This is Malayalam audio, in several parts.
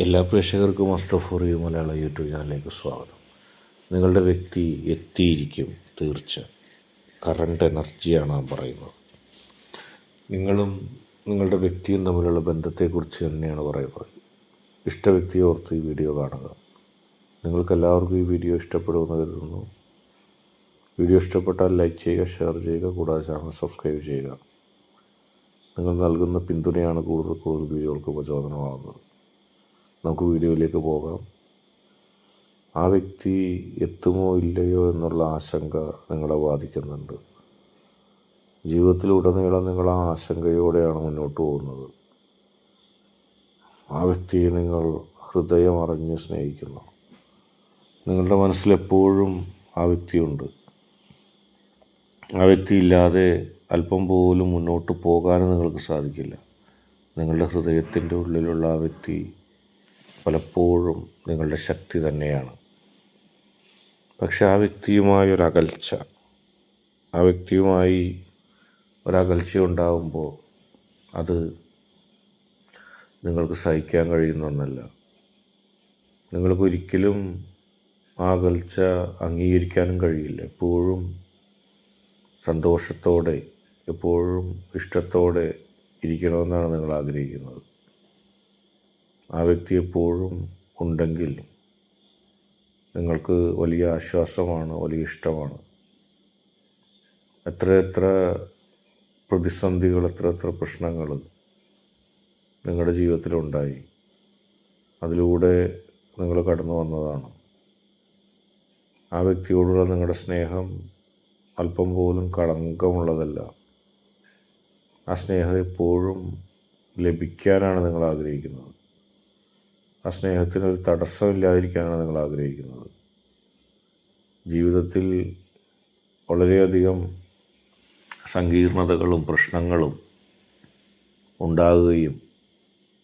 എല്ലാ പ്രേക്ഷകർക്കും Ashraf for you Malayala YouTube ചാനലിലേക്ക് സ്വാഗതം. നിങ്ങളുടെ വ്യക്തി എത്തിയിരിക്കും, തീർച്ച. കറണ്ട് എനർജിയാണ് നാം പറയുന്നത്. നിങ്ങളും നിങ്ങളുടെ വ്യക്തിയും തമ്മിലുള്ള ബന്ധത്തെക്കുറിച്ച് തന്നെയാണ് പറയുന്നത്. ഇഷ്ട വ്യക്തിയെ ഓർത്ത് ഈ വീഡിയോ കാണുക. നിങ്ങൾക്കെല്ലാവർക്കും ഈ വീഡിയോ ഇഷ്ടപ്പെടുമെന്ന് കരുതുന്നു. വീഡിയോ ഇഷ്ടപ്പെട്ടാൽ ലൈക്ക് ചെയ്യുക, ഷെയർ ചെയ്യുക, കൂടാതെ ചാനൽ സബ്സ്ക്രൈബ് ചെയ്യുക. നിങ്ങൾ നൽകുന്ന പിന്തുണയാണ് കൂടുതൽ വീഡിയോകൾക്ക് പ്രചോദനമാകുന്നത്. നമുക്ക് വീഡിയോയിലേക്ക് പോകാം. ആ വ്യക്തി എത്തുമോ ഇല്ലയോ എന്നുള്ള ആശങ്ക നിങ്ങളെ ബാധിക്കുന്നുണ്ട്. ജീവിതത്തിലുടനീളം നിങ്ങൾ ആ ആശങ്കയോടെയാണ് മുന്നോട്ട് പോകുന്നത്. ആ വ്യക്തിയെ നിങ്ങൾ ഹൃദയം അറിഞ്ഞ് സ്നേഹിക്കുന്നു. നിങ്ങളുടെ മനസ്സിലെപ്പോഴും ആ വ്യക്തിയുണ്ട്. ആ വ്യക്തി ഇല്ലാതെ അല്പം പോലും മുന്നോട്ട് പോകാനും നിങ്ങൾക്ക് സാധിക്കില്ല. നിങ്ങളുടെ ഹൃദയത്തിൻ്റെ ഉള്ളിലുള്ള ആ വ്യക്തി പലപ്പോഴും നിങ്ങളുടെ ശക്തി തന്നെയാണ്. പക്ഷെ ആ വ്യക്തിയുമായി ഒരകൽച്ച ഉണ്ടാകുമ്പോൾ അത് നിങ്ങൾക്ക് സഹിക്കാൻ കഴിയുന്ന ഒന്നല്ല. നിങ്ങൾക്കൊരിക്കലും ആ അകൽച്ച അംഗീകരിക്കാനും കഴിയില്ല. എപ്പോഴും സന്തോഷത്തോടെ, എപ്പോഴും ഇഷ്ടത്തോടെ ഇരിക്കണമെന്നാണ് നിങ്ങൾ ആഗ്രഹിക്കുന്നത്. ആ വ്യക്തി എപ്പോഴും ഉണ്ടെങ്കിൽ നിങ്ങൾക്ക് വലിയ ആശ്വാസമാണ്, വലിയ ഇഷ്ടമാണ്. എത്ര പ്രതിസന്ധികൾ, എത്ര പ്രശ്നങ്ങൾ നിങ്ങളുടെ ജീവിതത്തിലുണ്ടായി. അതിലൂടെ നിങ്ങൾ കടന്നു വന്നതാണ്. ആ വ്യക്തിയോടുള്ള നിങ്ങളുടെ സ്നേഹം അല്പം പോലും കളങ്കമുള്ളതല്ല. ആ സ്നേഹം എപ്പോഴും ലഭിക്കാനാണ് നിങ്ങൾ ആഗ്രഹിക്കുന്നത്. ആ സ്നേഹത്തിനൊരു തടസ്സമില്ലാതിരിക്കാനാണ് നിങ്ങൾ ആഗ്രഹിക്കുന്നത്. ജീവിതത്തിൽ വളരെയധികം സങ്കീർണതകളും പ്രശ്നങ്ങളും ഉണ്ടാകുകയും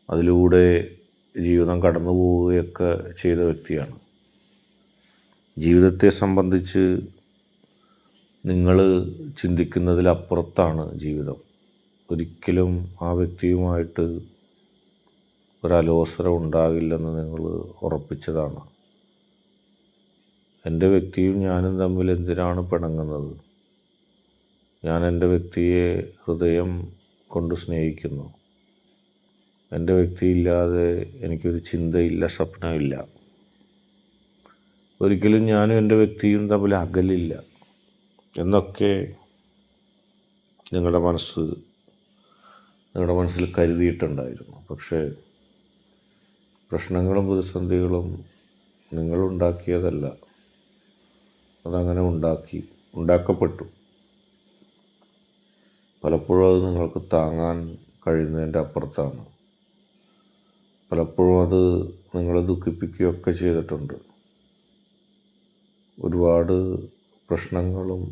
അതിലൂടെ ജീവിതം കടന്നു പോവുകയൊക്കെ ചെയ്ത വ്യക്തിയാണ്. ജീവിതത്തെ സംബന്ധിച്ച് നിങ്ങൾ ചിന്തിക്കുന്നതിലപ്പുറത്താണ് ജീവിതം. ഒരിക്കലും ആ വ്യക്തിയുമായിട്ട് ഒരലോസരം ഉണ്ടാകില്ലെന്ന് നിങ്ങൾ ഉറപ്പിച്ചതാണ്. എൻ്റെ വ്യക്തിയും ഞാനും തമ്മിൽ എന്തിനാണ് പിണങ്ങുന്നത്? ഞാൻ എൻ്റെ വ്യക്തിയെ ഹൃദയം കൊണ്ട് സ്നേഹിക്കുന്നു. എൻ്റെ വ്യക്തിയില്ലാതെ എനിക്കൊരു ചിന്തയില്ല, സ്വപ്നമില്ല. ഒരിക്കലും ഞാനും എൻ്റെ വ്യക്തിയും തമ്മിൽ അകലില്ല എന്നൊക്കെ നിങ്ങളുടെ മനസ്സിൽ കരുതിയിട്ടുണ്ടായിരുന്നു. പക്ഷേ പ്രശ്നങ്ങളും പ്രതിസന്ധികളും നിങ്ങളുണ്ടാക്കിയതല്ല. അതങ്ങനെ ഉണ്ടാക്കപ്പെട്ടു. പലപ്പോഴും അത് നിങ്ങൾക്ക് താങ്ങാൻ കഴിയുന്നതിൻ്റെ അപ്പുറത്താണ്. പലപ്പോഴും അത് നിങ്ങളെ ദുഃഖിപ്പിക്കുകയൊക്കെ ചെയ്തിട്ടുണ്ട്. ഒരുപാട് പ്രശ്നങ്ങളും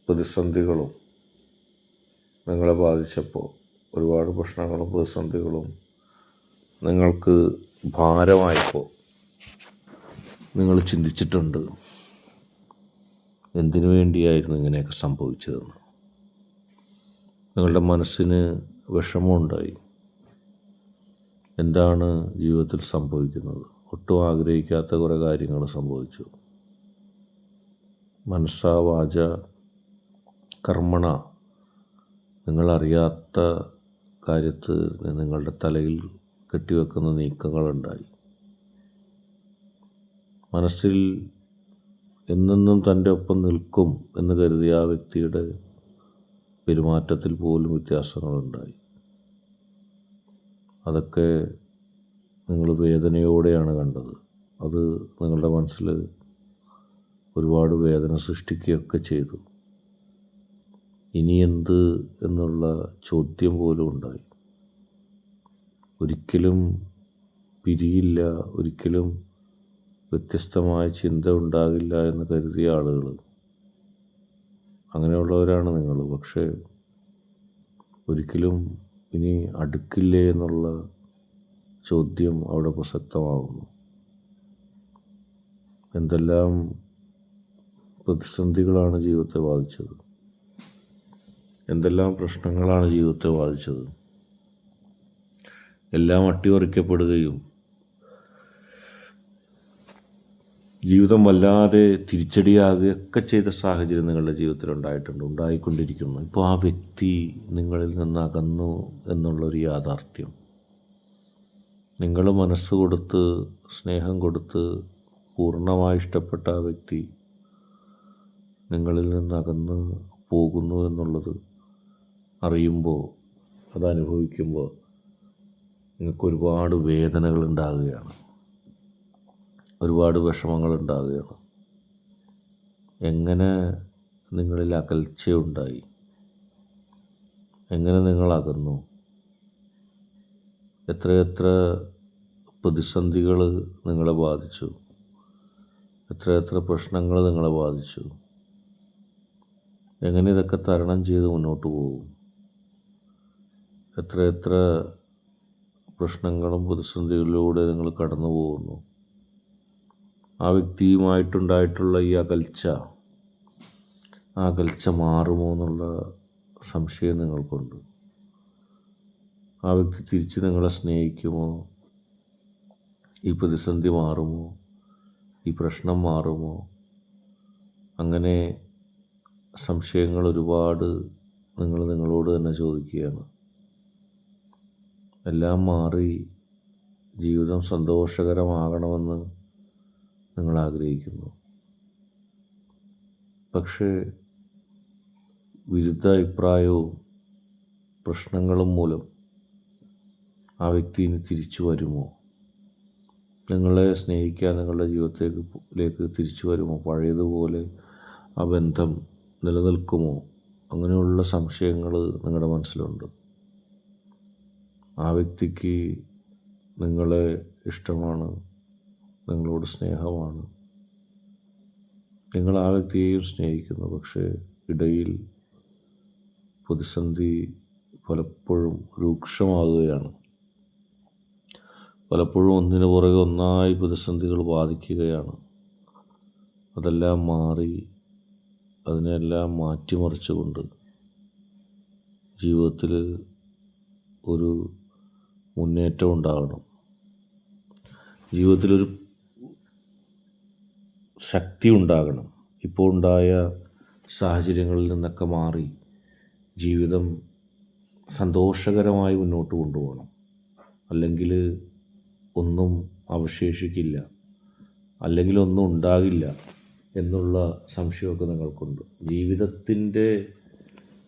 പ്രതിസന്ധികളും നിങ്ങളെ ബാധിച്ചപ്പോൾ, ഒരുപാട് പ്രശ്നങ്ങളും പ്രതിസന്ധികളും നിങ്ങൾക്ക് ഭാരമായപ്പോൾ നിങ്ങൾ ചിന്തിച്ചിട്ടുണ്ട്, എന്തിനു വേണ്ടിയായിരുന്നു ഇങ്ങനെയൊക്കെ സംഭവിച്ചതെന്ന്. നിങ്ങളുടെ മനസ്സിന് വിഷമമുണ്ടായി. എന്താണ് ജീവിതത്തിൽ സംഭവിക്കുന്നത്? ഒട്ടും ആഗ്രഹിക്കാത്ത കുറേ കാര്യങ്ങൾ സംഭവിച്ചു. മനസ്സാ വാച കർമ്മണ നിങ്ങളറിയാത്ത കാര്യത്തിൽ നിങ്ങളുടെ തലയിൽ കെട്ടിവെക്കുന്ന നീക്കങ്ങളുണ്ടായി. മനസ്സിൽ എന്നെന്നും തൻ്റെ ഒപ്പം നിൽക്കും എന്ന് കരുതിയ ആ വ്യക്തിയുടെ പെരുമാറ്റത്തിൽ പോലും വ്യത്യാസങ്ങളുണ്ടായി. അതൊക്കെ നിങ്ങൾ വേദനയോടെയാണ് കണ്ടത്. അത് നിങ്ങളുടെ മനസ്സിൽ ഒരുപാട് വേദന സൃഷ്ടിക്കുകയൊക്കെ ചെയ്തു. ഇനി എന്ത് എന്നുള്ള ചോദ്യം പോലും ഉണ്ടായി. ഒരിക്കലും പിരിയില്ല, ഒരിക്കലും വ്യത്യസ്തമായ ചിന്ത ഉണ്ടാകില്ല എന്ന് കരുതിയ ആളുകൾ, അങ്ങനെയുള്ളവരാണ് നിങ്ങൾ. പക്ഷേ ഒരിക്കലും ഇനി അടുക്കില്ലേ എന്നുള്ള ചോദ്യം അവിടെ പ്രസക്തമാകുന്നു. എന്തെല്ലാം പ്രതിസന്ധികളാണ് ജീവിതത്തെ ബാധിച്ചത്, എന്തെല്ലാം പ്രശ്നങ്ങളാണ് ജീവിതത്തെ ബാധിച്ചത്. എല്ലാം അട്ടിമറിക്കപ്പെടുകയും ജീവിതം വല്ലാതെ തിരിച്ചടിയാകുകയൊക്കെ ചെയ്ത സാഹചര്യം നിങ്ങളുടെ ജീവിതത്തിൽ ഉണ്ടായിക്കൊണ്ടിരിക്കുന്നു. ഇപ്പോൾ ആ വ്യക്തി നിങ്ങളിൽ നിന്ന് അകന്നു എന്നുള്ളൊരു യാഥാർത്ഥ്യം, നിങ്ങൾ മനസ്സ് കൊടുത്ത് സ്നേഹം കൊടുത്ത് പൂർണ്ണമായി ഇഷ്ടപ്പെട്ട ആ വ്യക്തി നിങ്ങളിൽ നിന്ന് അകന്ന് പോകുന്നു എന്നുള്ളത് അറിയുമ്പോൾ, അതനുഭവിക്കുമ്പോൾ നിങ്ങൾക്ക് ഒരുപാട് വേദനകൾ ഉണ്ടാകുകയാണ്, ഒരുപാട് വിഷമങ്ങൾ ഉണ്ടാകുകയാണ്. എങ്ങനെ നിങ്ങളിൽ അകൽച്ചയുണ്ടായി, എങ്ങനെ നിങ്ങൾ അകന്നു, എത്രയെത്ര പ്രതിസന്ധികൾ നിങ്ങളെ ബാധിച്ചു, എത്രയെത്ര പ്രശ്നങ്ങൾ നിങ്ങളെ ബാധിച്ചു, എങ്ങനെ ഇതൊക്കെ തരണം ചെയ്ത് മുന്നോട്ട് പോകും, എത്രയെത്ര പ്രശ്നങ്ങളും പ്രതിസന്ധികളിലൂടെ നിങ്ങൾ കടന്നു പോകുന്നു. ആ വ്യക്തിയുമായിട്ടുണ്ടായിട്ടുള്ള ഈ അകൽച്ച മാറുമോ എന്നുള്ള സംശയം നിങ്ങൾക്കുണ്ട്. ആ വ്യക്തി തിരിച്ച് നിങ്ങളെ സ്നേഹിക്കുമോ, ഈ പ്രതിസന്ധി മാറുമോ, ഈ പ്രശ്നം മാറുമോ, അങ്ങനെ സംശയങ്ങൾ ഒരുപാട് നിങ്ങൾ നിങ്ങളോട് തന്നെ ചോദിക്കുകയാണ്. എല്ലാം മാറി ജീവിതം സന്തോഷകരമാകണമെന്ന് നിങ്ങൾ ആഗ്രഹിക്കുന്നു. പക്ഷേ വിരുദ്ധ അഭിപ്രായവും പ്രശ്നങ്ങളും മൂലം ആ വ്യക്തി ഇനി തിരിച്ചു വരുമോ, നിങ്ങളെ സ്നേഹിക്കാൻ നിങ്ങളുടെ ജീവിതത്തിലേക്ക് തിരിച്ചു വരുമോ, പഴയതുപോലെ ആ ബന്ധം നിലനിൽക്കുമോ, അങ്ങനെയുള്ള സംശയങ്ങൾ നിങ്ങളുടെ മനസ്സിലുണ്ട്. ആ വ്യക്തിക്ക് നിങ്ങളെ ഇഷ്ടമാണ്, നിങ്ങളോട് സ്നേഹമാണ്, നിങ്ങൾ ആ വ്യക്തിയെയും സ്നേഹിക്കുന്നു. പക്ഷേ ഇടയിൽ പ്രതിസന്ധി പലപ്പോഴും രൂക്ഷമാകുകയാണ്. പലപ്പോഴും ഒന്നിനു പുറകെ ഒന്നായി പ്രതിസന്ധികൾ ബാധിക്കുകയാണ്. അതെല്ലാം മാറി അതിനെല്ലാം മാറ്റിമറിച്ചുകൊണ്ട് ജീവിതത്തിൽ ഒരു മുന്നേറ്റം ഉണ്ടാകണം, ജീവിതത്തിലൊരു ശക്തി ഉണ്ടാകണം. ഇപ്പോൾ ഉണ്ടായ സാഹചര്യങ്ങളിൽ നിന്നൊക്കെ മാറി ജീവിതം സന്തോഷകരമായി മുന്നോട്ട് കൊണ്ടുപോകണം. അല്ലെങ്കിൽ ഒന്നും അവശേഷിക്കില്ല, അല്ലെങ്കിൽ ഒന്നും ഉണ്ടാകില്ല എന്നുള്ള സംശയമൊക്കെ നിങ്ങൾക്കുണ്ട്. ജീവിതത്തിൻ്റെ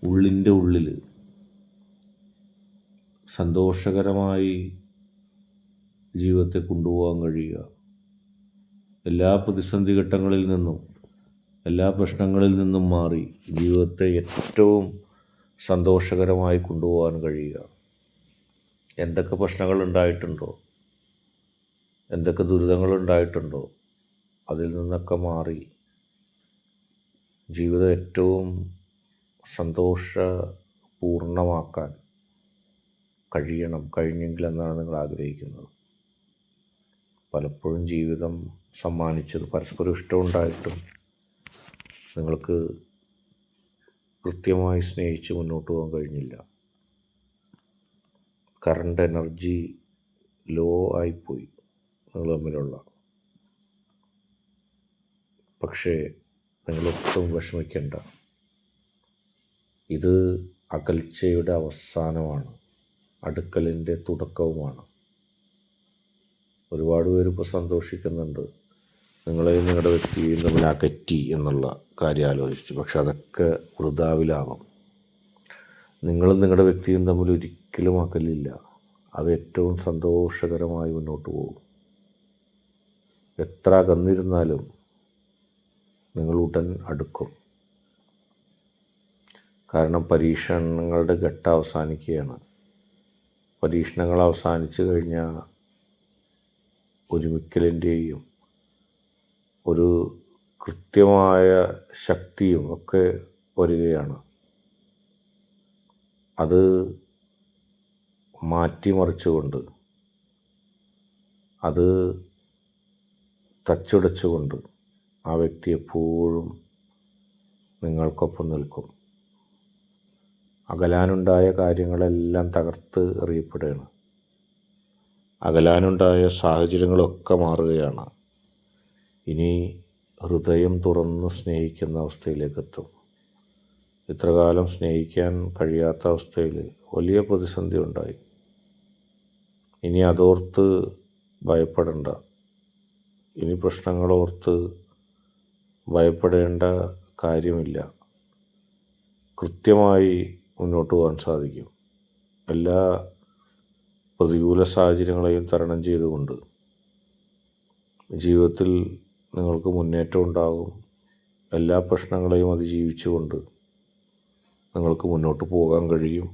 ഉള്ളിൽ സന്തോഷകരമായി ജീവിതത്തെ കൊണ്ടുപോകാൻ കഴിയുക, എല്ലാ പ്രതിസന്ധി ഘട്ടങ്ങളിൽ നിന്നും എല്ലാ പ്രശ്നങ്ങളിൽ നിന്നും മാറി ജീവിതത്തെ ഏറ്റവും സന്തോഷകരമായി കൊണ്ടുപോകാൻ കഴിയുക. എന്തൊക്കെ പ്രശ്നങ്ങൾ ഉണ്ടായിട്ടുണ്ടോ, എന്തൊക്കെ ദുരിതങ്ങൾ ഉണ്ടായിട്ടുണ്ടോ, അതിൽ നിന്നൊക്കെ മാറി ജീവിതം ഏറ്റവും സന്തോഷപൂർണ്ണമാക്കാൻ കഴിഞ്ഞെങ്കിലെന്നാണ് നിങ്ങൾ ആഗ്രഹിക്കുന്നത്. പലപ്പോഴും ജീവിതം സമ്മാനിച്ചത് പരസ്പരം ഇഷ്ടമുണ്ടായിട്ടും നിങ്ങൾക്ക് കൃത്യമായി സ്നേഹിച്ച് മുന്നോട്ട് പോകാൻ കഴിഞ്ഞില്ല. കറണ്ട് എനർജി ലോ ആയിപ്പോയി നിങ്ങൾ തമ്മിലുള്ള. പക്ഷേ നിങ്ങളൊട്ടും വിഷമിക്കേണ്ട, ഇത് അകൽച്ചയുടെ അവസാനമാണ്, അടുക്കലിൻ്റെ തുടക്കവുമാണ്. ഒരുപാട് പേര് ഇപ്പോൾ സന്തോഷിക്കുന്നുണ്ട് നിങ്ങളെയും നിങ്ങളുടെ വ്യക്തിയെയും തമ്മിൽ അകറ്റി എന്നുള്ള കാര്യം ആലോചിച്ചു. പക്ഷെ അതൊക്കെ വൃഥാവിലാകും. നിങ്ങളും നിങ്ങളുടെ വ്യക്തിയും തമ്മിൽ ഒരിക്കലും അകലില്ല. അത് ഏറ്റവും സന്തോഷകരമായി മുന്നോട്ട് പോകും. എത്ര അകന്നിരുന്നാലും നിങ്ങൾ ഉടൻ അടുക്കും. കാരണം പരീക്ഷണങ്ങളുടെ ഘട്ടം അവസാനിക്കുകയാണ്. പരീക്ഷണങ്ങൾ അവസാനിച്ചു കഴിഞ്ഞാൽ ഒരുമിക്കലിൻ്റെയും ഒരു കൃത്യമായ ശക്തിയും ഒക്കെ വരികയാണ്. അത് മാറ്റിമറിച്ചുകൊണ്ട്, അത് തച്ചുടച്ചുകൊണ്ട് ആ വ്യക്തി എപ്പോഴും നിങ്ങൾക്കൊപ്പം നിൽക്കും. അകലാനുണ്ടായ കാര്യങ്ങളെല്ലാം തകർത്ത് എറിയപ്പെടുകയാണ്. അകലാനുണ്ടായ സാഹചര്യങ്ങളൊക്കെ മാറുകയാണ്. ഇനി ഹൃദയം തുറന്ന് സ്നേഹിക്കുന്ന അവസ്ഥയിലേക്കെത്തും. ഇത്രകാലം സ്നേഹിക്കാൻ കഴിയാത്ത അവസ്ഥയിൽ വലിയ പ്രതിസന്ധി ഉണ്ടായി. ഇനി അതോർത്ത് ഭയപ്പെടേണ്ട, ഇനി പ്രശ്നങ്ങളോർത്ത് ഭയപ്പെടേണ്ട കാര്യമില്ല. കൃത്യമായി മുന്നോട്ട് പോകാൻ സാധിക്കും. എല്ലാ പ്രതികൂല സാഹചര്യങ്ങളെയും തരണം ചെയ്തുകൊണ്ട് ജീവിതത്തിൽ നിങ്ങൾക്ക് മുന്നേറ്റം ഉണ്ടാകും. എല്ലാ പ്രശ്നങ്ങളെയും അതിജീവിച്ചുകൊണ്ട് നിങ്ങൾക്ക് മുന്നോട്ട് പോകാൻ കഴിയും.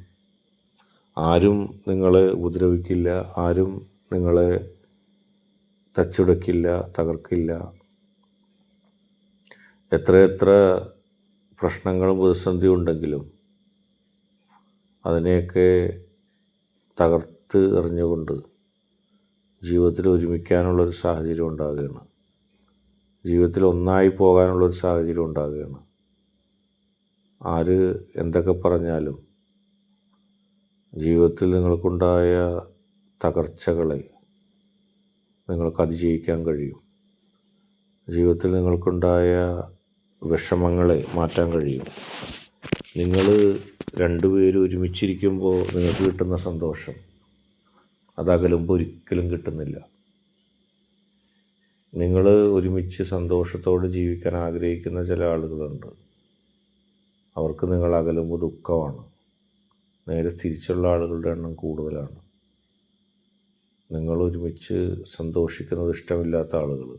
ആരും നിങ്ങളെ ഉപദ്രവിക്കില്ല, ആരും നിങ്ങളെ തച്ചുടക്കില്ല, തകർക്കില്ല. എത്രയെത്ര പ്രശ്നങ്ങളും പ്രതിസന്ധിയും ഉണ്ടെങ്കിലും അതിനെയൊക്കെ തകർത്ത് എറിഞ്ഞുകൊണ്ട് ജീവിതത്തിൽ ഒരുമിക്കാനുള്ളൊരു സാഹചര്യം ഉണ്ടാകുകയാണ്. ജീവിതത്തിൽ ഒന്നായി പോകാനുള്ളൊരു സാഹചര്യം ഉണ്ടാകുകയാണ്. ആര് എന്തൊക്കെ പറഞ്ഞാലും ജീവിതത്തിൽ നിങ്ങൾക്കുണ്ടായ തകർച്ചകളെ നിങ്ങൾക്ക് അതിജയിക്കാൻ കഴിയും. ജീവിതത്തിൽ നിങ്ങൾക്കുണ്ടായ വിഷമങ്ങളെ മാറ്റാൻ കഴിയും. നിങ്ങൾ രണ്ടുപേരും ഒരുമിച്ചിരിക്കുമ്പോൾ നിങ്ങൾക്ക് കിട്ടുന്ന സന്തോഷം അതകലുമ്പോൾ ഒരിക്കലും കിട്ടുന്നില്ല. നിങ്ങൾ ഒരുമിച്ച് സന്തോഷത്തോടെ ജീവിക്കാൻ ആഗ്രഹിക്കുന്ന ചില ആളുകളുണ്ട്. അവർക്ക് നിങ്ങൾ അകലുമ്പോൾ ദുഃഖമാണ്. നേരെ തിരിച്ചുള്ള ആളുകളുടെ എണ്ണം കൂടുതലാണ്. നിങ്ങൾ ഒരുമിച്ച് സന്തോഷിക്കുന്നത് ഇഷ്ടമില്ലാത്ത ആളുകൾ,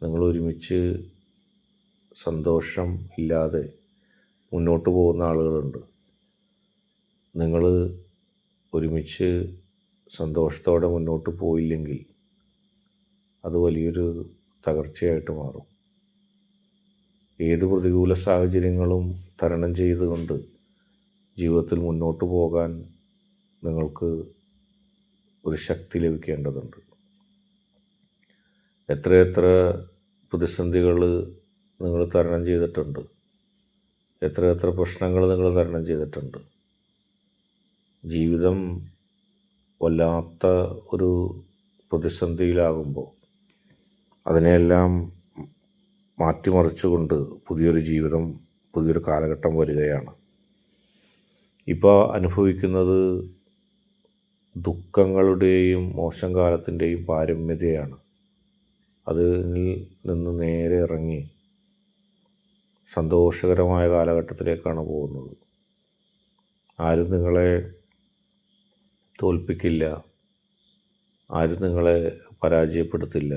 നിങ്ങൾ ഒരുമിച്ച് സന്തോഷം ഇല്ലാതെ മുന്നോട്ട് പോകുന്ന ആളുകളുണ്ട്. നിങ്ങൾ ഒരുമിച്ച് സന്തോഷത്തോടെ മുന്നോട്ട് പോയില്ലെങ്കിൽ അത് വലിയൊരു തകർച്ചയായിട്ട് മാറും. ഏത് പ്രതികൂല സാഹചര്യങ്ങളും തരണം ചെയ്തുകൊണ്ട് ജീവിതത്തിൽ മുന്നോട്ട് പോകാൻ നിങ്ങൾക്ക് ഒരു ശക്തി ലഭിക്കേണ്ടതുണ്ട്. എത്രയെത്ര പ്രതിസന്ധികൾ നിങ്ങൾ തരണം ചെയ്തിട്ടുണ്ട്, എത്രയെത്ര പ്രശ്നങ്ങൾ നിങ്ങൾ തരണം ചെയ്തിട്ടുണ്ട്. ജീവിതം വല്ലാത്ത ഒരു പ്രതിസന്ധിയിലാകുമ്പോൾ അതിനെയെല്ലാം മാറ്റിമറിച്ചുകൊണ്ട് പുതിയൊരു ജീവിതം, പുതിയൊരു കാലഘട്ടം വരികയാണ്. ഇപ്പോൾ അനുഭവിക്കുന്നത് ദുഃഖങ്ങളുടെയും മോശം കാലത്തിൻ്റെയും പാരമ്യതയാണ്. അതിൽ നിന്ന് നേരെ ഇറങ്ങി സന്തോഷകരമായ കാലഘട്ടത്തിലേക്കാണ് പോകുന്നത്. ആരും നിങ്ങളെ തോൽപ്പിക്കില്ല, ആരും നിങ്ങളെ പരാജയപ്പെടുത്തില്ല,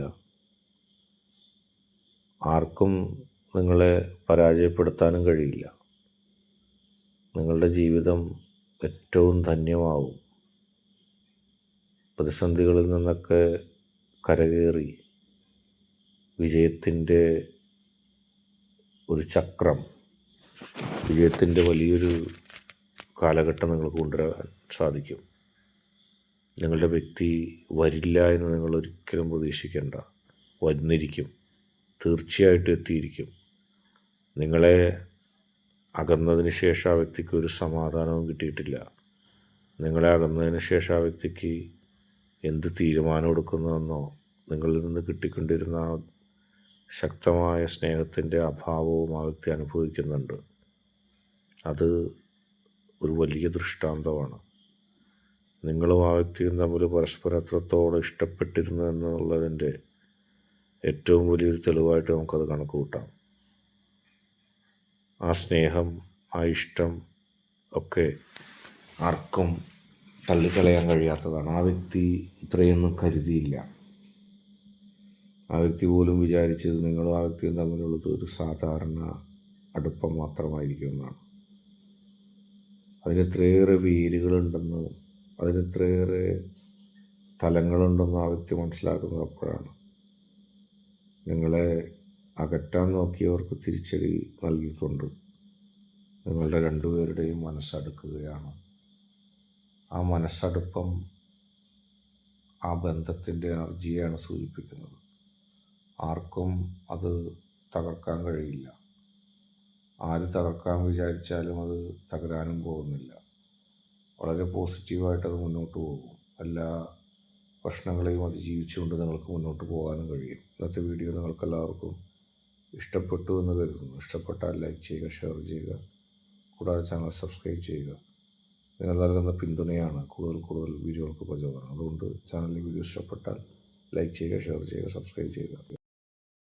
ആർക്കും നിങ്ങളെ പരാജയപ്പെടുത്താനും കഴിയില്ല. നിങ്ങളുടെ ജീവിതം ഏറ്റവും ധന്യമാവും. പ്രതിസന്ധികളിൽ നിന്നൊക്കെ കരകയറി വിജയത്തിൻ്റെ ഒരു ചക്രം, വിജയത്തിൻ്റെ വലിയൊരു കാലഘട്ടം നിങ്ങൾക്ക് കൊണ്ടുവരാൻ സാധിക്കും. നിങ്ങളുടെ വ്യക്തി വരില്ല എന്ന് നിങ്ങൾ ഒരിക്കലും പ്രതീക്ഷിക്കേണ്ട. വന്നിരിക്കും, തീർച്ചയായിട്ടും എത്തിയിരിക്കും. നിങ്ങളെ അകന്നതിന് ശേഷം ആ വ്യക്തിക്ക് ഒരു സമാധാനവും കിട്ടിയിട്ടില്ല. നിങ്ങളെ അകന്നതിന് ശേഷം ആ വ്യക്തിക്ക് എന്ത് തീരുമാനം എടുക്കുന്നതെന്നോ നിങ്ങളിൽ നിന്ന് കിട്ടിക്കൊണ്ടിരുന്ന ശക്തമായ സ്നേഹത്തിൻ്റെ അഭാവവും ആ വ്യക്തി അനുഭവിക്കുന്നുണ്ട്. അത് ഒരു വലിയ ദൃഷ്ടാന്തമാണ്. നിങ്ങളും ആ വ്യക്തിയും തമ്മിൽ പരസ്പരം എത്രത്തോളം ഇഷ്ടപ്പെട്ടിരുന്നു എന്നുള്ളതിൻ്റെ ഏറ്റവും വലിയൊരു തെളിവായിട്ട് നമുക്കത് കണക്ക് കൂട്ടാം. ആ സ്നേഹം, ആ ഇഷ്ടം ഒക്കെ ആർക്കും തള്ളിക്കളയാൻ കഴിയാത്തതാണ്. ആ വ്യക്തി ഇത്രയൊന്നും കരുതിയില്ല. ആ വ്യക്തി പോലും വിചാരിച്ചത് നിങ്ങളും ആ വ്യക്തിയും തമ്മിലുള്ളത് ഒരു സാധാരണ അടുപ്പം മാത്രമായിരിക്കുമെന്നാണ്. അതിനെത്രയേറെ വേരുകളുണ്ടെന്ന്, അതിനെത്രയേറെ തലങ്ങളുണ്ടെന്ന് ആ വ്യക്തി മനസ്സിലാക്കുന്നത് അപ്പോഴാണ്. നിങ്ങളെ അകറ്റാൻ നോക്കിയവർക്ക് തിരിച്ചടി നൽകിക്കൊണ്ട് നിങ്ങളുടെ രണ്ടുപേരുടെയും മനസ്സടുക്കുകയാണ്. ആ മനസ്സടുപ്പം ആ ബന്ധത്തിൻ്റെ എനർജിയാണ് സൂചിപ്പിക്കുന്നത്. ആർക്കും അത് തകർക്കാൻ കഴിയില്ല. ആര് തകർക്കാൻ വിചാരിച്ചാലും അത് തകരാനും പോകുന്നില്ല. വളരെ പോസിറ്റീവായിട്ടത് മുന്നോട്ട് പോകും. എല്ലാ പ്രശ്നങ്ങളെയും അതിജീവിച്ചുകൊണ്ട് നിങ്ങൾക്ക് മുന്നോട്ട് പോകാനും കഴിയും. ഇന്നത്തെ വീഡിയോ നിങ്ങൾക്കെല്ലാവർക്കും ഇഷ്ടപ്പെട്ടു എന്ന് കരുതുന്നു. ഇഷ്ടപ്പെട്ടാൽ ലൈക്ക് ചെയ്യുക, ഷെയർ ചെയ്യുക, കൂടാതെ ചാനൽ സബ്സ്ക്രൈബ് ചെയ്യുക. നിങ്ങൾ നൽകുന്ന പിന്തുണയാണ് കൂടുതൽ വീഡിയോകൾക്ക് പ്രചോദനം. അതുകൊണ്ട് ചാനലിൽ വീഡിയോ ഇഷ്ടപ്പെട്ടാൽ ലൈക്ക് ചെയ്യുക, ഷെയർ ചെയ്യുക, സബ്സ്ക്രൈബ് ചെയ്യുക.